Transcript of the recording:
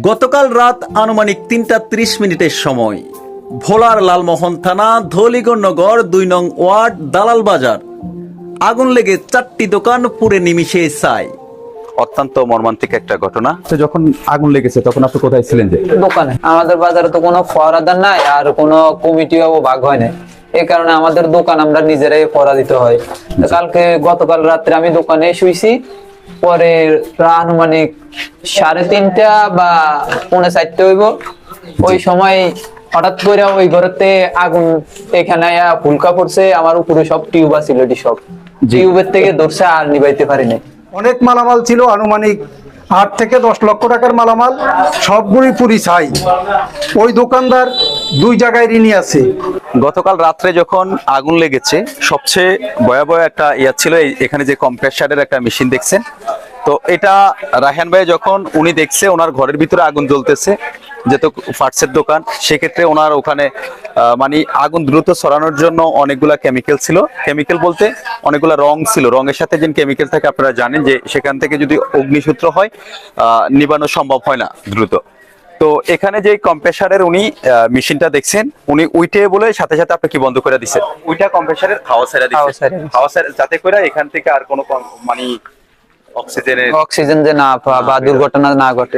গতকাল রাত আনুমানিক ৩টা ৩০ সময় ভোলার লালমোহন থানা ধলিগড়নগর ২ নং ওয়ার্ড দালাল বাজার আগুন লেগে ৪টি দোকান পুড়ে নিমিষে ছাই। অত্যন্ত মর্মান্তিক একটা ঘটনা। তো যখন আগুন লেগেছে তখন আপনি কোথায় ছিলেন? যে দোকানে। আমাদের বাজারে তো কোনো ফরাদার নাই আর কোনো কমিটিও ভাগ হয় না, এই কারণে আমাদের দোকান আমরা নিজেরাই পড়া দিতে হয়। গতকাল রাত্রে আমি দোকানে শুইছি, পরে আনুমানিক ৩:৩০ বা ৪:৪ হইব, ওই সময় হঠাৎ করে ওই ঘরেতে আগুন এখানে ফুলকা পড়ছে। আমার উপরে সব টিউব আছিল, সব টিউবের থেকে ধরছে, আর নিবাইতে পারিনি। অনেক মালামাল ছিল, আনুমানিক ৮ থেকে ১০ লক্ষ টাকার মালামাল, সবগুলি পুরি ছাই। ওই দোকানদার ২ জায়গায় ঋণী আছে। গতকাল রাত্রে যখন আগুন লেগেছে সবচেয়ে ভয়াবহ একটা ছিল এখানে যে কম্প্রেসারের একটা মেশিন দেখছেন। তো এটা রায়হান ভাই যখন উনি দেখছে ওনার ঘরের ভিতরে আগুন জ্বলতেছে, যেহেতু ফার্টসের দোকান, সেক্ষেত্রে ওনার ওখানে মানে আগুন দ্রুত ছড়ানোর জন্য অনেকগুলা কেমিক্যাল ছিল। কেমিক্যাল বলতে অনেকগুলা রং ছিল, রঙের সাথে যে কেমিক্যাল থাকে আপনারা জানেন যে সেখান থেকে যদি অগ্নিসূত্র হয় নিবানো সম্ভব হয় না দ্রুত। তো এখানে যে কম্প্রেসারের উনি মেশিনটা দেখছেন, উনি উইটে বলে সাথে সাথে আপনি কি বন্ধ করে দিচ্ছেন, উইটা কম্প্রেসারের হাওয়া ছেড়ে দিচ্ছেন, হাওয়া যাতে করে এখান থেকে আর কোনো মানে অক্সিজেন যে না বা দুর্ঘটনা না ঘটে।